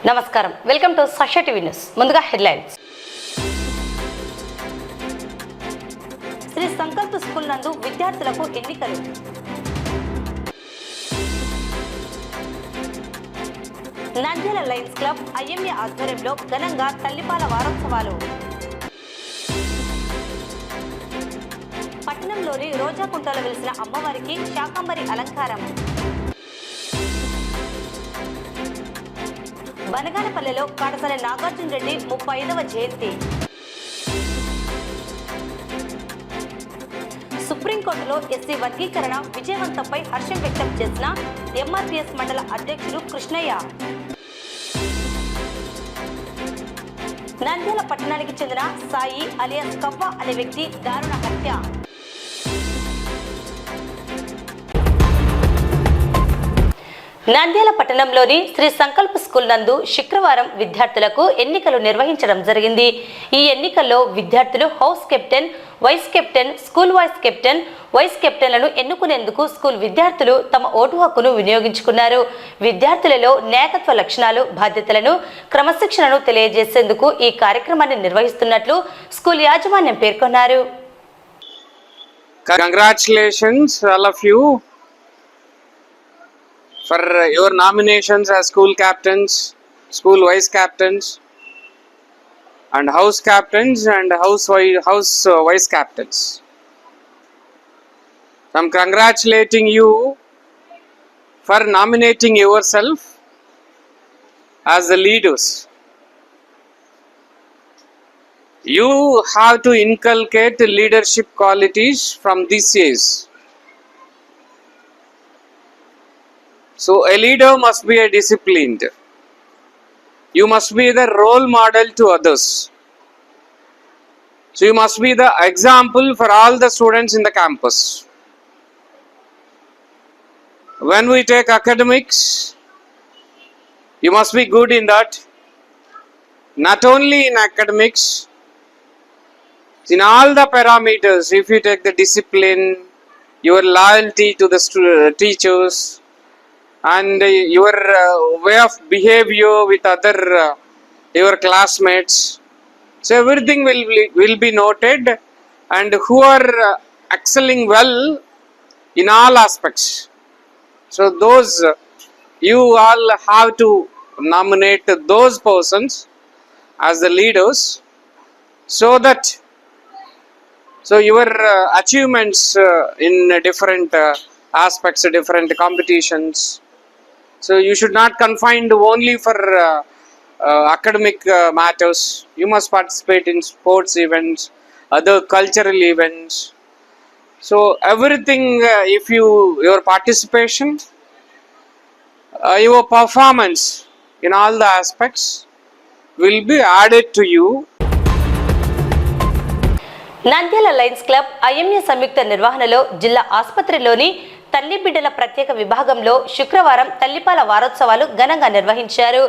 నమస్కారం, welcome to Sakshi TV news. ముందుగా headlines. Shri Sankalp school నందు విద్యార్థులకు ఎన్నికలు. నంద్యాల లయన్స్ క్లబ్ ఐఎంఏ ఆధ్వర్యంలో ఘనంగా తల్లిపాల వారోత్సవాలు. పట్టణంలోని రోజాకుంటలో వెలిసిన అమ్మవారికి శాకంబరి అలంకారం. బనగానపల్లెలో కాటసాల నాగార్జున రెడ్డి 35వ జయంతి. సుప్రీంకోర్టులో ఎస్సీ వర్గీకరణ విజయవంతంపై హర్షం వ్యక్తం చేసిన ఎంఆర్పీఎస్ మండల అధ్యక్షులు కృష్ణయ్య. నంద్యాల పట్టణానికి చెందిన సాయి అలియాస్ కవ్వ అనే వ్యక్తి దారుణ హత్య. నంద్యాల పట్టణంలోని శ్రీ సంకల్ప్ స్కూల్ నందు శుక్రవారం విద్యార్థులకు ఎన్నికలు నిర్వహించడం జరిగింది. ఈ ఎన్నికల్లో విద్యార్థులు house captain, vice captain, school vice కెప్టెన్లను ఎన్నుకునేందుకు స్కూల్ విద్యార్థులు తమ ఓటు హక్కును వినియోగించుకున్నారు. విద్యార్థులలో నాయకత్వ లక్షణాలు, బాధ్యతలను, క్రమశిక్షణను తెలియజేసేందుకు ఈ కార్యక్రమాన్ని నిర్వహిస్తున్నట్లు స్కూల్ యాజమాన్యం పేర్కొన్నారు. Congratulations all of you for your nominations as school captains, school vice captains and house captains and house vice captains. I'm congratulating you for nominating yourself as the leaders. You have to inculcate leadership qualities from this age. So a leader must be a disciplined. You must be the role model to others. So you must be the example for all the students in the campus. When we take academics, you must be good in that. Not only in academics, in all the parameters. If you take the discipline, your loyalty to the teachers, and your way of behavior with other your classmates, so everything will be noted, and who are excelling well in all aspects. So those you all have to nominate those persons as the leaders, so that your achievements in different aspects, different competitions. So you should not confine only for academic matters. You must participate in sports events, other cultural events. So everything, if your participation, your performance in all the aspects will be added to you. Nandyal Lions Club IMA సంయుక్త నిర్వహణలో జిల్లా ఆసుపత్రిలోని తల్లి బిడ్డల ప్రత్యేక విభాగంలో శుక్రవారం తల్లిపాల వారోత్సవాలు ఘనంగా నిర్వహించారు.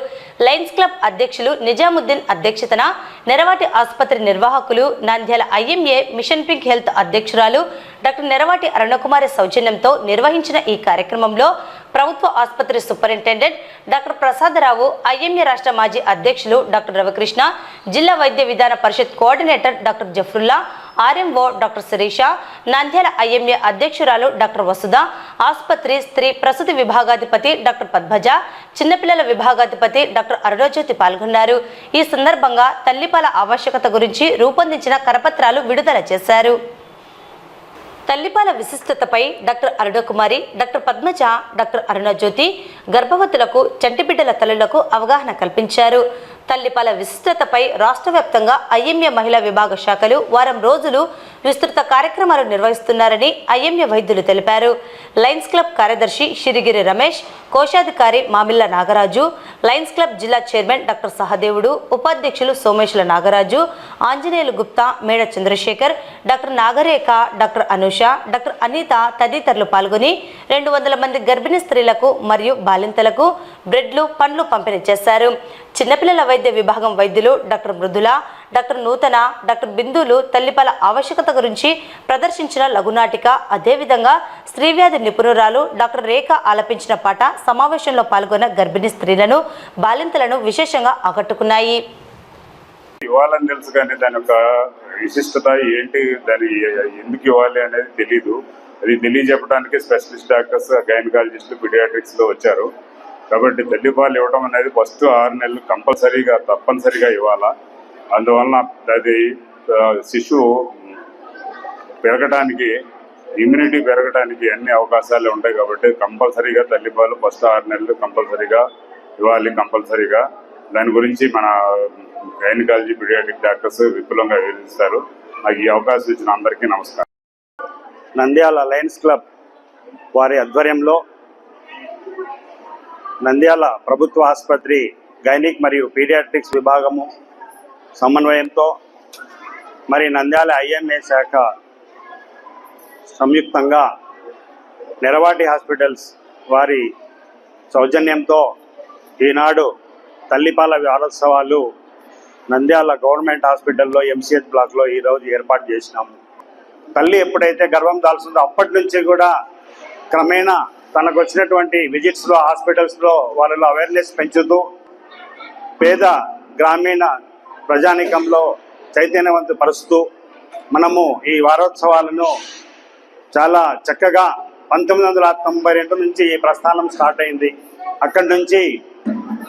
లయన్స్ క్లబ్ అధ్యక్షులు నిజాముద్దీన్ అధ్యక్షతన నెరవాటి ఆసుపత్రి నిర్వాహకులు, Nandyal IMA machine pink health అధ్యక్షురాలు డాక్టర్ నెరవాటి అరుణకుమారి సౌజన్యంతో నిర్వహించిన ఈ కార్యక్రమంలో ప్రభుత్వ ఆసుపత్రి సూపరింటెండెంట్ డాక్టర్ ప్రసాదరావు, ఐఎంఏ రాష్ట్ర మాజీ అధ్యక్షులు డాక్టర్ రవికృష్ణ, జిల్లా Vaidya Vidhana Parishad coordinator doctor Jafrulla, RMO doctor Sirisha, Nandyal IMA అధ్యక్షురాలు డాక్టర్ వసుధ, ఆసుపత్రి స్త్రీ ప్రసూతి విభాగాధిపతి డాక్టర్ పద్మజ, చిన్నపిల్లల విభాగాధిపతి డాక్టర్ అరుణజ్యోతి పాల్గొన్నారు. ఈ సందర్భంగా తల్లిపాల ఆవశ్యకత గురించి రూపొందించిన కరపత్రాలు విడుదల చేశారు. తల్లిపాల విశిష్టతపై doctor Arunakumari, doctor Padmaja, doctor Arunajyothi గర్భవతులకు, చంటిబిడ్డల తల్లులకు అవగాహన కల్పించారు. తల్లిపాల విశిష్టతపై రాష్ట్ర వ్యాప్తంగా ఐఎంఏ మహిళా విభాగ శాఖలు వారం రోజులు విస్తృత కార్యక్రమాలు నిర్వహిస్తున్నారని ఐఎంఏ వైద్యులు తెలిపారు. లయన్స్ క్లబ్ కార్యదర్శి షిరిగిరి రమేష్, కోశాధికారి మామిళ్ళ నాగరాజు, లయన్స్ క్లబ్ జిల్లా చైర్మన్ డాక్టర్ సహదేవుడు, ఉపాధ్యక్షులు Someswara Nagaraju, Anjaneyulu Gupta, Meda Chandrasekhar, doctor Nagarekha, doctor Anusha, doctor Anitha తదితరులు పాల్గొని 200 మంది గర్భిణీ స్త్రీలకు మరియు బాలింతలకు బ్రెడ్లు, పండ్లు పంపిణీ చేశారు. చిన్నపిల్లల వైద్య వైద్య విభాగం వైద్యులు డాక్టర్ మృదుల, డాక్టర్ నూతన, డాక్టర్ బిందులు తల్లిపాల ఆవశ్యకత గురించి ప్రదర్శించిన లఘునాటిక, అదేవిధంగా స్త్రీవ్యాధి నిపుణురాలు డాక్టర్ రేఖ ఆలపించిన పాట సమావేశంలో పాల్గొన్న గర్భిణీ స్త్రీలను, బాలింతలను విశేషంగా ఆకట్టుకున్నాయి. ఇవ్వాలని తెలుసు కానీ దాని యొక్క విశిష్టత ఏంటి, దాని ఎందుకు ఇవ్వాలి అనేది తెలీదు. అది తెలియజెప్పడానికి స్పెషలిస్ట్ డాక్టర్స్, గైనకాలజిస్టులు, పీడియాట్రిక్స్లో వచ్చారు. కాబట్టి తల్లిపాలు ఇవ్వడం అనేది ఫస్ట్ 6 నెలలు తప్పనిసరిగా ఇవ్వాలా. అందువలన అది శిశువు పెరగడానికి, ఇమ్యూనిటీ పెరగడానికి అన్ని అవకాశాలు ఉంటాయి. కాబట్టి కంపల్సరీగా తల్లిపాలు ఫస్ట్ 6 నెలలు కంపల్సరీగా ఇవ్వాలి. కంపల్సరీగా దాని గురించి మన గైనకాలజీ, పీడియాట్రిక్ డాక్టర్స్ విపులంగా వివరిస్తారు. నాకు ఈ అవకాశం ఇచ్చిన అందరికీ నమస్కారం. నంద్యాల లయన్స్ క్లబ్ వారి ఆధ్వర్యంలో నంద్యాల ప్రభుత్వ ఆసుపత్రి గైనిక్ మరియు పీడియాట్రిక్స్ విభాగము సమన్వయంతో మరి నంద్యాల ఐఎంఏ శాఖ సంయుక్తంగా నెరవాటి హాస్పిటల్స్ వారి సౌజన్యంతో ఈనాడు తల్లిపాల వారోత్సవాలు నంద్యాల గవర్నమెంట్ హాస్పిటల్లో ఎంసీహెచ్ బ్లాక్లో ఈరోజు ఏర్పాటు చేసినాము. తల్లి ఎప్పుడైతే గర్భం దాల్చిందో అప్పటి నుంచి కూడా క్రమేణా తనకు వచ్చినటువంటి విజిట్స్లో, హాస్పిటల్స్లో వాళ్ళలో అవేర్నెస్ పెంచుతూ పేద గ్రామీణ ప్రజానీకంలో చైతన్యవంతపరుస్తూ మనము ఈ వారోత్సవాలను చాలా చక్కగా 1992 నుంచి ఈ ప్రస్థానం స్టార్ట్ అయింది. అక్కడి నుంచి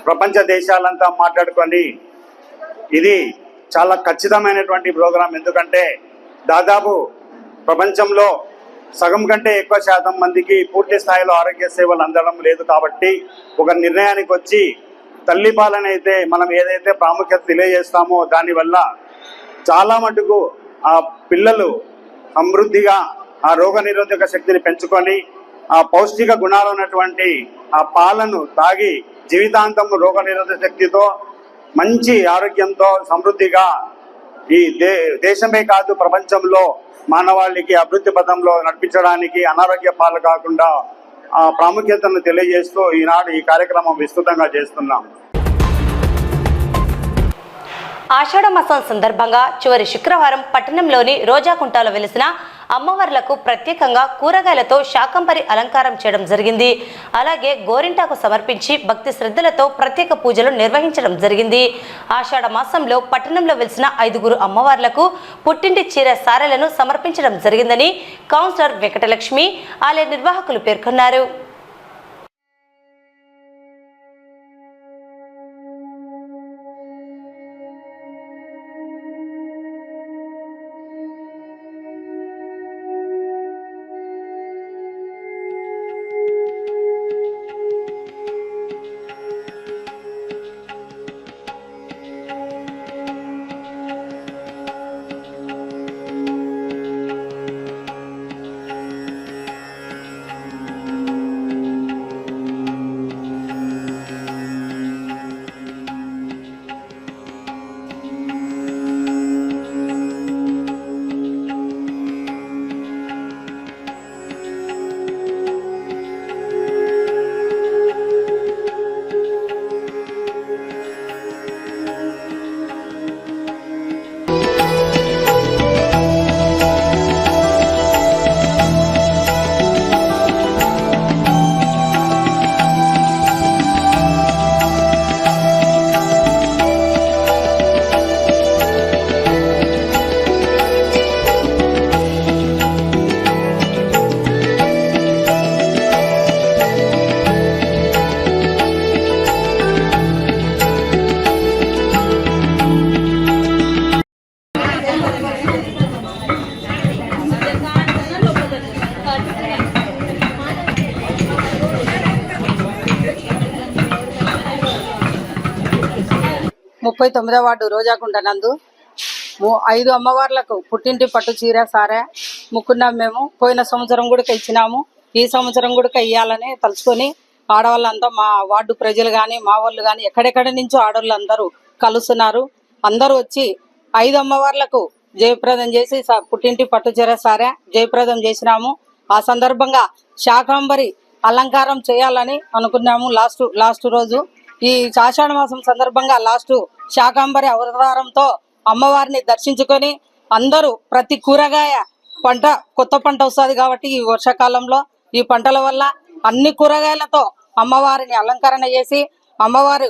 ప్రపంచ దేశాలంతా మాట్లాడుకొని ఇది చాలా ఖచ్చితమైనటువంటి ప్రోగ్రాం. ఎందుకంటే దాదాపు ప్రపంచంలో సగం కంటే ఎక్కువ శాతం మందికి పూర్తి స్థాయిలో ఆరోగ్య సేవలు అందడం లేదు. కాబట్టి ఒక నిర్ణయానికి వచ్చి తల్లిపాలనైతే మనం ఏదైతే ప్రాముఖ్యత తెలియజేస్తామో దానివల్ల చాలా మటుకు ఆ పిల్లలు సమృద్ధిగా ఆ రోగనిరోధక శక్తిని పెంచుకొని ఆ పౌష్టిక గుణాలు ఉన్నటువంటి ఆ పాలను తాగి జీవితాంతం రోగనిరోధక శక్తితో మంచి ఆరోగ్యంతో సమృద్ధిగా ఈ దేశమే కాదు ప్రపంచంలో మానవాళికి అభివృద్ధి పథంలో నడిపించడానికి అనారోగ్య పాలు కాకుండా ఆ ప్రాముఖ్యతను తెలియజేస్తూ ఈనాడు ఈ కార్యక్రమం విస్తృతంగా చేస్తున్నాం. ఆషాఢ మాసం సందర్భంగా చివరి శుక్రవారం పట్టణంలోని రోజాకుంటలో వెలిసిన అమ్మవార్లకు ప్రత్యేకంగా కూరగాయలతో శాకంబరి అలంకారం చేయడం జరిగింది. అలాగే గోరింటాకు సమర్పించి భక్తి శ్రద్ధలతో ప్రత్యేక పూజలు నిర్వహించడం జరిగింది. ఆషాఢ మాసంలో పట్టణంలో వెలిసిన 5 అమ్మవార్లకు పుట్టింటి చీర సారెలను సమర్పించడం జరిగిందని కౌన్సిలర్ వెంకటలక్ష్మి, ఆలయ నిర్వాహకులు పేర్కొన్నారు. ముప్పై 39వ వార్డు రోజాకుంట నందు 5 అమ్మవార్లకు పుట్టింటి పట్టు చీర సారా ముక్కున్నాం. మేము పోయిన సంవత్సరం కూడా ఇచ్చినాము, ఈ సంవత్సరం కూడా ఇవ్వాలని తలుచుకొని ఆడవాళ్ళంతా మా వార్డు ప్రజలు కానీ మా వాళ్ళు కానీ ఎక్కడెక్కడి నుంచో ఆడవాళ్ళు అందరూ కలుస్తున్నారు. అందరూ వచ్చి 5 అమ్మవార్లకు జయప్రదం చేసి పుట్టింటి పట్టు చీర సారా జయప్రదం చేసినాము. ఆ సందర్భంగా శాకంబరి అలంకారం చేయాలని అనుకున్నాము లాస్ట్ రోజు. ఈ ఆషాఢ మాసం సందర్భంగా లాస్ట్ శాకాంబరి అవతారంతో అమ్మవారిని దర్శించుకొని అందరూ ప్రతి కూరగాయ పంట కొత్త పంట వస్తుంది కాబట్టి ఈ వర్షాకాలంలో ఈ పంటల వల్ల అన్ని కూరగాయలతో అమ్మవారిని అలంకరణ చేసి అమ్మవారు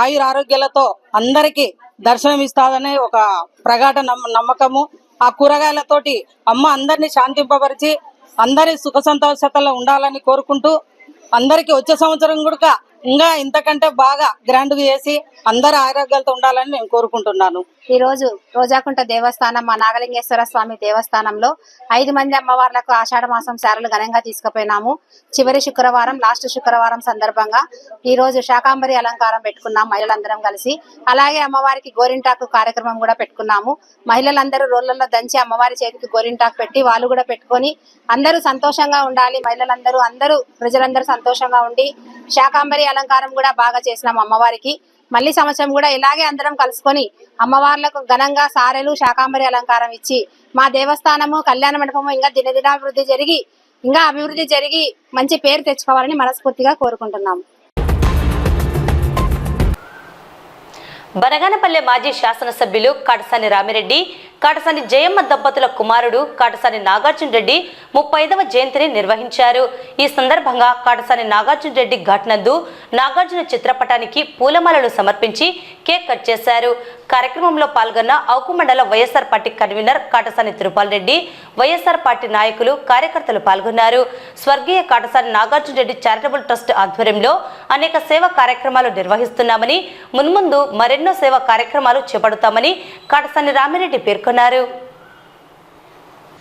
ఆయురారోగ్యాలతో అందరికీ దర్శనం ఇస్తాదనే ఒక ప్రగాఢ నమ్మకము. ఆ కూరగాయలతోటి అమ్మ అందరినీ శాంతింపబరిచి అందరి సుఖ సంతోషతలో ఉండాలని కోరుకుంటూ అందరికి వచ్చే సంవత్సరం కూడా ఇంకా ఇంతకంటే బాగా గ్రాండ్గా చేసి అందరు ఆరోగ్యాలతో ఉండాలని నేను కోరుకుంటున్నాను. ఈ రోజు రోజాకుంట దేవస్థానం మా నాగలింగేశ్వర స్వామి దేవస్థానంలో 5 మంది అమ్మవార్లకు ఆషాఢ మాసం శారలు ఘనంగా తీసుకుపోయినాము. చివరి శుక్రవారం లాస్ట్ శుక్రవారం సందర్భంగా ఈ రోజు శాకాంబరి అలంకారం పెట్టుకున్నాం మహిళలందరం కలిసి. అలాగే అమ్మవారికి గోరింటాకు కార్యక్రమం కూడా పెట్టుకున్నాము. మహిళలందరూ రోళ్లలో దంచి అమ్మవారి చేతికి గోరింటాకు పెట్టి వాళ్ళు కూడా పెట్టుకొని అందరూ సంతోషంగా ఉండాలి. మహిళలందరూ ప్రజలందరూ సంతోషంగా ఉండి శాకాంబరి అలంకారం కూడా బాగా చేసినాం అమ్మవారికి. మళ్ళీ సంవత్సరం కూడా ఇలాగే అందరం కలుసుకొని అమ్మవార్లకు ఘనంగా సారెలు శాకాంబరి అలంకారం ఇచ్చి మా దేవస్థానము కళ్యాణ మండపము ఇంకా అభివృద్ధి జరిగి మంచి పేరు తెచ్చుకోవాలని మనస్ఫూర్తిగా కోరుకుంటున్నాము. బనగానపల్లె మాజీ శాసనసభ్యులు కాటసాని రామిరెడ్డి, కాటసాని జయమ్మ దంపతుల కుమారుడు కాటసాని నాగార్జున రెడ్డి 35వ జయంతిని నిర్వహించారు. ఈ సందర్భంగా కాటసాని నాగార్జున రెడ్డి ఘాట్ నందు నాగార్జున చిత్రపటానికి పూలమాలలు సమర్పించి కేక్ కట్ చేశారు. కార్యక్రమంలో పాల్గొన్న అవుకు మండల YSR party convener Katasani Tirupal Reddy, YSR party నాయకులు, కార్యకర్తలు పాల్గొన్నారు. స్వర్గీయ కాటసాని నాగార్జున రెడ్డి చారిటబుల్ ట్రస్ట్ ఆధ్వర్యంలో అనేక సేవా కార్యక్రమాలు నిర్వహిస్తున్నామని, మున్ముందు మరెన్నో సేవా కార్యక్రమాలు చేపడతామని కాటసాని రామిరెడ్డి పేర్కొన్నారు.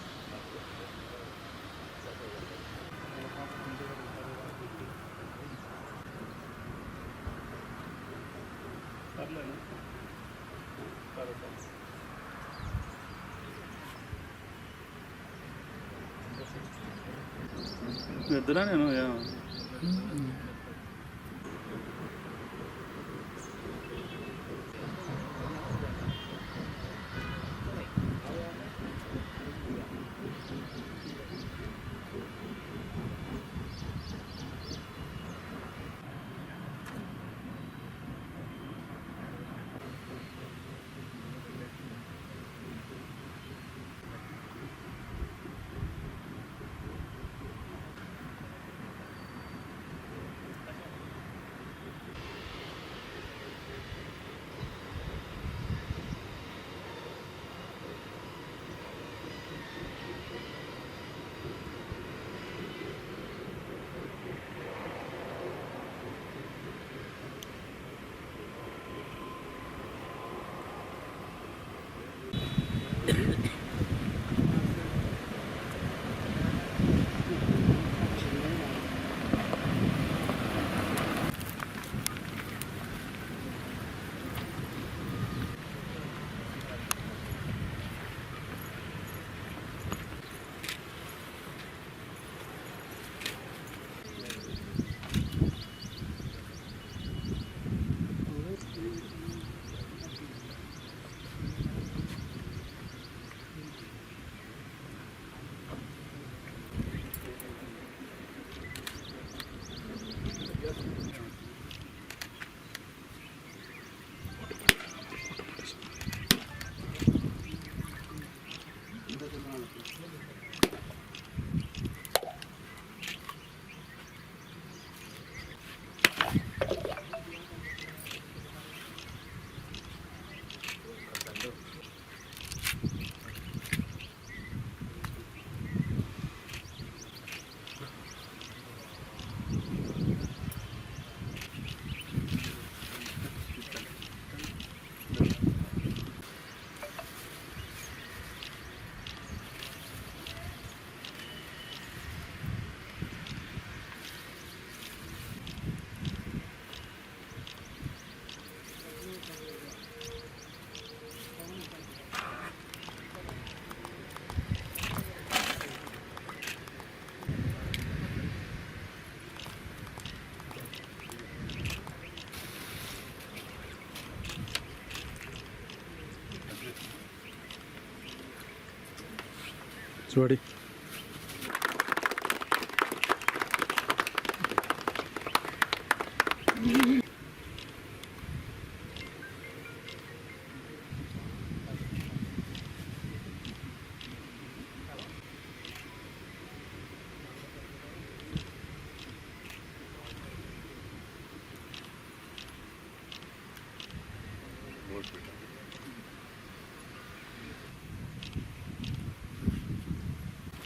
చూడి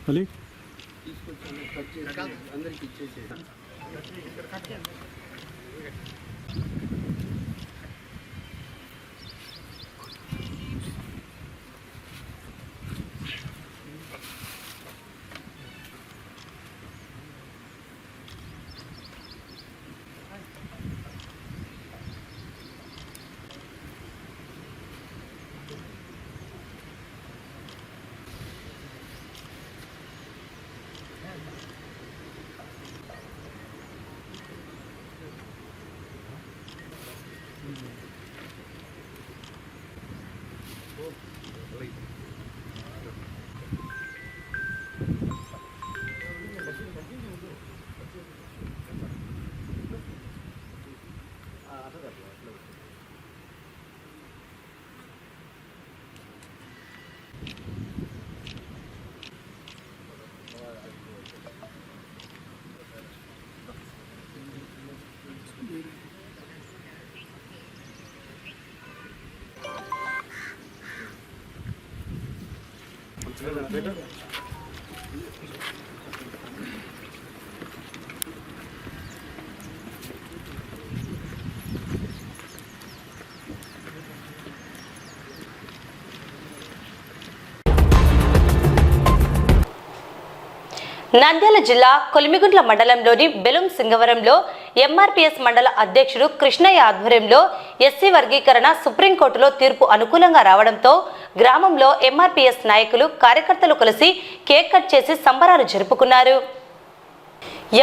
అలీ నంద్యాల జిల్లా కొలిమిగుంట్ల మండలంలోని బెలుం సింగవరంలో ఎంఆర్పీఎస్ మండల అధ్యక్షుడు కృష్ణయ్య ఆధ్వర్యంలో ఎస్సీ వర్గీకరణ సుప్రీంకోర్టులో తీర్పు అనుకూలంగా రావడంతో గ్రామంలో ఎంఆర్పీఎస్ నాయకులు కార్యకర్తలు కలిసి కేక్ కట్ చేసి సంబరాలు జరుపుకున్నారు.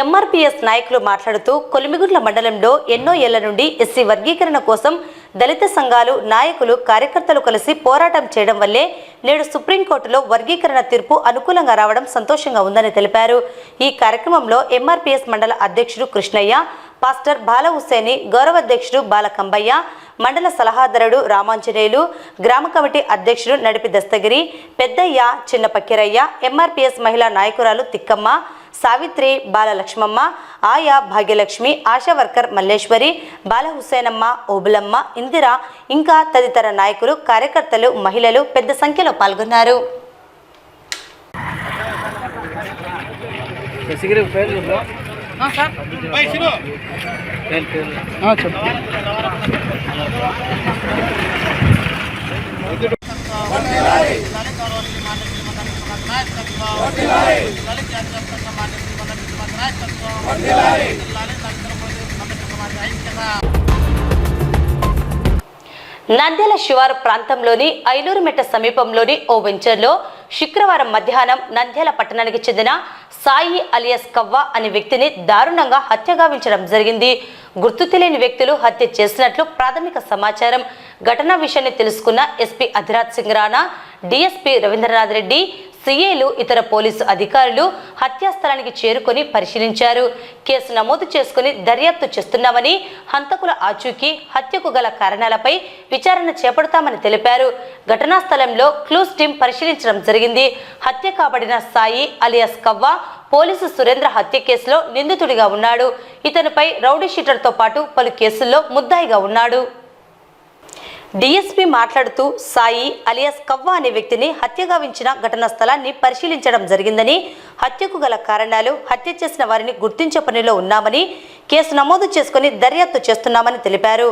ఎంఆర్పీఎస్ నాయకులు మాట్లాడుతూ కొలిమిగుంట్ల మండలంలో ఎన్నో ఏళ్ల నుండి ఎస్సీ వర్గీకరణ కోసం దళిత సంఘాలు నాయకులు కార్యకర్తలు కలిసి పోరాటం చేయడం వల్లే నేడు సుప్రీంకోర్టులో వర్గీకరణ తీర్పు అనుకూలంగా రావడం సంతోషంగా ఉందని తెలిపారు. ఈ కార్యక్రమంలో ఎంఆర్పీఎస్ మండల అధ్యక్షుడు కృష్ణయ్య, పాస్టర్ బాల హుసేని, గౌరవాధ్యక్షుడు బాలకంబయ్య, మండల సలహాదారుడు రామాంజనేయులు, గ్రామ కమిటీ అధ్యక్షుడు నడిపి దస్తగిరి, పెద్దయ్య, చిన్న పక్కిరయ్య, ఎంఆర్పీఎస్ మహిళా నాయకురాలు తిక్కమ్మ, సావిత్రి, బాల లక్ష్మమ్మ, ఆయా భాగ్యలక్ష్మి, ఆశా వర్కర్ మల్లేశ్వరి, బాల హుసేనమ్మ, ఓబులమ్మ, ఇందిర ఇంకా తదితర నాయకులు, కార్యకర్తలు, మహిళలు పెద్ద సంఖ్యలో పాల్గొన్నారు. నంద్యాల శివారు ప్రాంతంలోని ఐలూరుమెట్ట సమీపంలోని ఓ వెంచర్లో శుక్రవారం మధ్యాహ్నం నంద్యాల పట్టణానికి చెందిన సాయి అలియాస్ కవ్వ అనే వ్యక్తిని దారుణంగా హత్యగావించడం జరిగింది. గుర్తు తెలియని వ్యక్తులు హత్య చేసినట్లు ప్రాథమిక సమాచారం. ఘటనా విషయాన్ని తెలుసుకున్న ఎస్పీ అధిరాజ్ సింగ్ రాణా, డిఎస్పీ రవీంద్రనాథ్ రెడ్డి, సిఐలు, ఇతర పోలీసు అధికారులు హత్యాస్థలానికి చేరుకొని పరిశీలించారు. కేసు నమోదు చేసుకుని దర్యాప్తు చేస్తున్నామని, హంతకుల ఆచూకీ, హత్యకు గల కారణాలపై విచారణ చేపడతామని తెలిపారు. ఘటనా స్థలంలో క్లూస్ టీం పరిశీలించడం జరిగింది. హత్య కాబడిన సాయి అలియాస్ కవ్వ పోలీసు సురేంద్ర హత్య కేసులో నిందితుడిగా ఉన్నాడు. ఇతనిపై రౌడీ షీటర్తో పాటు పలు కేసుల్లో ముద్దాయిగా ఉన్నాడు. డిఎస్పీ మాట్లాడుతూ సాయి అలియాస్ కవ్వ అనే వ్యక్తిని హత్యగావించిన ఘటనా స్థలాన్ని పరిశీలించడం జరిగిందని, హత్యకు గల కారణాలు, హత్య చేసిన వారిని గుర్తించే పనిలో ఉన్నామని, కేసు నమోదు చేసుకుని దర్యాప్తు చేస్తున్నామని తెలిపారు.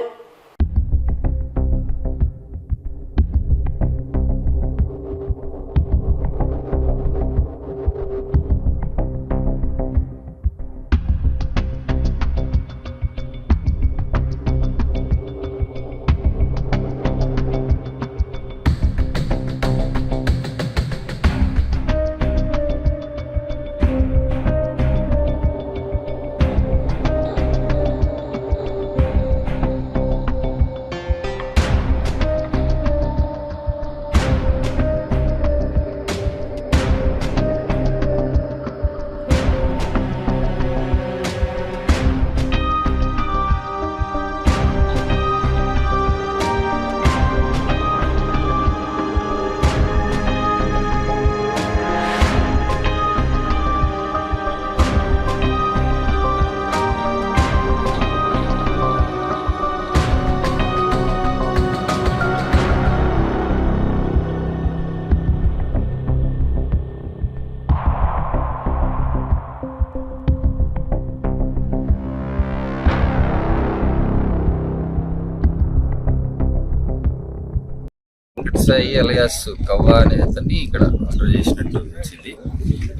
వెంకటసాయి అలియాస్ కవ్వ అనే అతన్ని ఇక్కడ మర్డర్ చేసినట్టు వచ్చింది.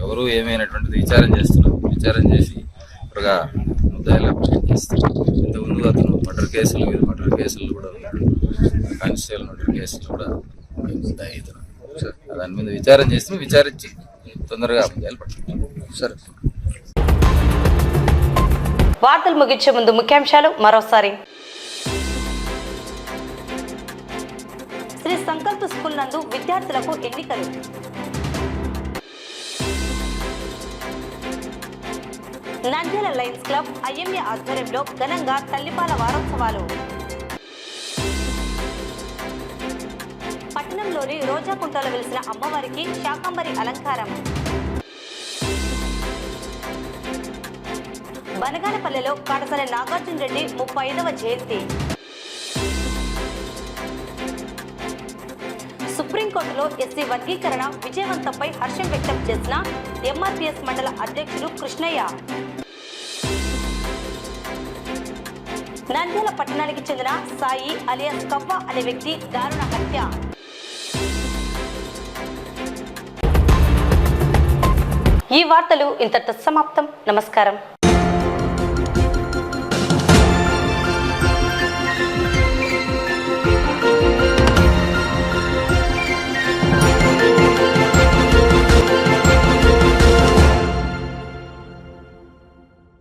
ఎవరు ఏమైనటువంటిది విచారణ చేస్తున్నారు. విచారణ చేసి త్వరగా ముద్దాయిలా చేస్తారు. ఇంతకుముందు అతను మర్డర్ కేసులు కూడా ఉన్నాడు. కానిస్టేబుల్ మర్డర్ కేసులు కూడా ముద్దాయి ఇతను. దాని మీద విచారించి తొందరగా ముద్దాయిలు పడుతుంది. సరే, వార్తలు ముగించే ముందు ముఖ్యాంశాలు మరోసారి. శ్రీ సంకల్ప స్కూల్ నందు విద్యార్థులకు ఎన్నికలు. నంద్యాల లయన్స్ క్లబ్ ఐఎంఏ ఆధ్వర్యంలో ఘనంగా తల్లిపాల వారోత్సవాలు. పట్టణంలోని రోజాకుంటలో వెలిసిన అమ్మవారికి శాకంబరి అలంకారం. బనగానపల్లెలో కాటసాల నాగార్జున రెడ్డి 35వ జయంతి. సుప్రీంకోర్టులో ఎస్సీ వర్గీకరణ విజయవంతంపై హర్షం వ్యక్తం చేసిన ఎంఆర్పీఎస్ మండల అధ్యక్షుడు కృష్ణయ్య. నంద్యాల పట్టణానికి చెందిన సాయి అలియాస్ కవ్వ అనే వ్యక్తి దారుణ హత్య. ఈ వార్తలు ఇంతటితో సమాప్తం. నమస్కారం.